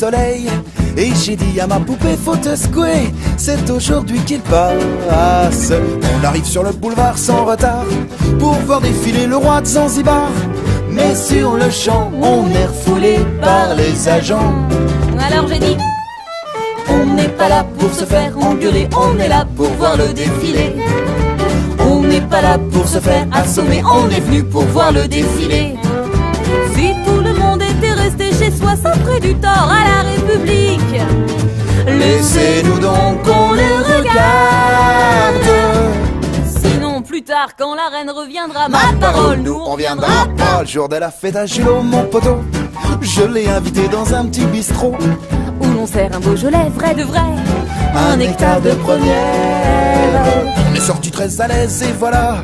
soleil. Et j'ai dit à ma poupée, faut te secouer, c'est aujourd'hui qu'il passe. On arrive sur le boulevard sans retard pour voir défiler le roi de Zanzibar. Mais sur le champ, on est refoulé par les agents. Alors j'ai dit, on n'est pas là pour se faire engueuler, on est là pour voir le défilé. On n'est pas là pour se faire assommer, on est venu pour voir le défilé. si tout le monde était resté chez soi, ça ferait du tort à la République. Laissez-nous donc qu'on les regarde. Sinon plus tard quand la reine reviendra, ma parole, nous on viendra pas. Le jour de la fête à Julot, mon poteau, je l'ai invité dans un petit bistrot où l'on sert un Beaujolais vrai de vrai, un nectar de première. On est sorti très à l'aise et voilà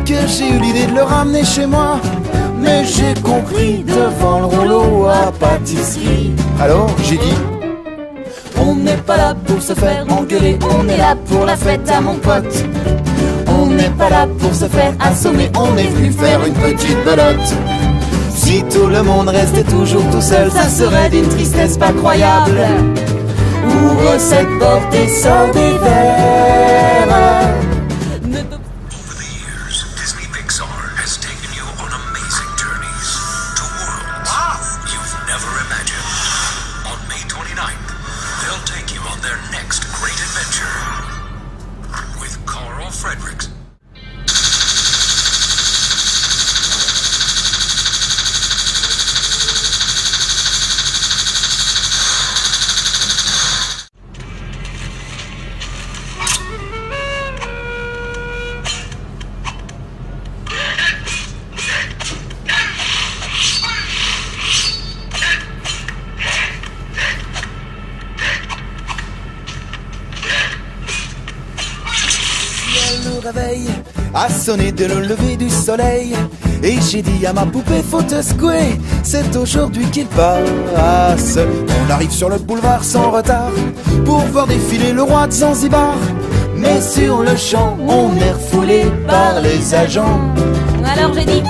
que j'ai eu l'idée de le ramener chez moi. Mais j'ai compris devant le rouleau à pâtisserie. Alors j'ai dit, on n'est pas là pour se faire engueuler, on est là pour la fête à mon pote. On n'est pas là pour se faire assommer, on est venu faire une petite belote. Si tout le monde restait toujours tout seul, ça serait d'une tristesse pas croyable. Ouvre cette porte et sors des verres. Over the years, Disney Pixar has taken you on amazing journeys to worlds you've never imagined. On May 29th, they'll take you on their next great adventure with Carl Fredericks. Le réveil a sonné dès le lever du soleil. Et j'ai dit à ma poupée, faut te secouer, c'est aujourd'hui qu'il passe. On arrive sur le boulevard sans retard pour voir défiler le roi de Zanzibar. Mais sur le champ, on est refoulé par les agents. Alors j'ai dit,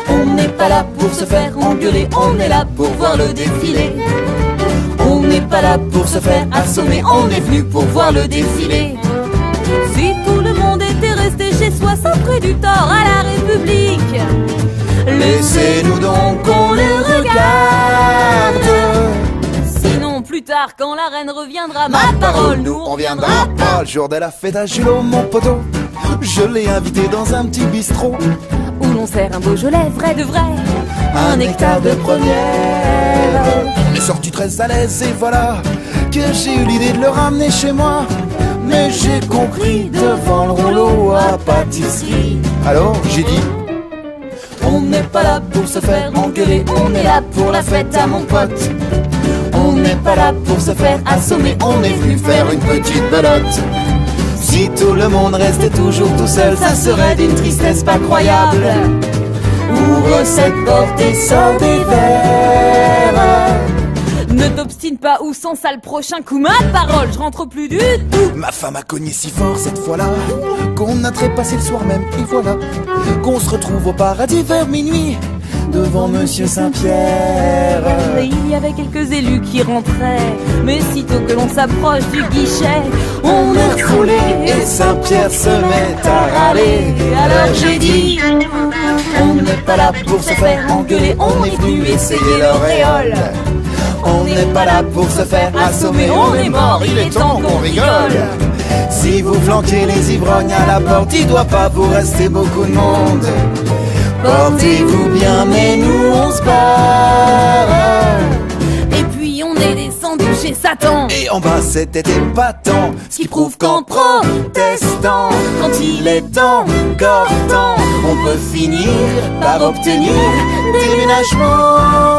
on n'est pas là pour se faire engueuler, on est là pour voir le défilé. On n'est pas là pour se faire assommer, on est venu pour voir le défilé. si tout le monde était resté chez soi, ça ferait du tort à la République. Laissez-nous donc qu'on les regarde. Sinon plus tard quand la reine reviendra, ma parole, nous on viendra pas. Le jour de la fête à Julot, mon poteau, je l'ai invité dans un petit bistrot où l'on sert un Beaujolais vrai de vrai, un nectar de première. On est sorti très à l'aise et voilà que j'ai eu l'idée de le ramener chez moi. Mais j'ai compris devant le rouleau à pâtisserie. Alors j'ai dit, on n'est pas là pour se faire engueuler, on est là pour la fête à mon pote. On n'est pas là pour se faire assommer, on est venu faire une petite belote. Si tout le monde restait toujours tout seul, ça serait d'une tristesse pas croyable. Ouvre cette porte et sors des verres. Ne t'obstine pas ou sans ça le prochain coup, ma parole, je rentre plus du tout. Ma femme a cogné si fort cette fois-là qu'on a trépassé le soir même, et voilà qu'on se retrouve au paradis vers minuit devant Monsieur Saint-Pierre. Il y avait quelques élus qui rentraient, mais sitôt que l'on s'approche du guichet, on est refoulé et Saint-Pierre se met à râler. Alors j'ai dit, on n'est pas là pour se faire engueuler, on est venu essayer l'auréole. On n'est pas là pour se faire assommer, on est mort, il est temps qu'on rigole. Si vous flanquez les ivrognes à la porte, il doit pas vous rester beaucoup de monde. Portez-vous bien, mais nous on se barre. Et puis on est descendu chez Satan. Et en bas c'était épatant, ce qui prouve qu'en protestant, quand il est encore temps, on peut finir par obtenir déménagement.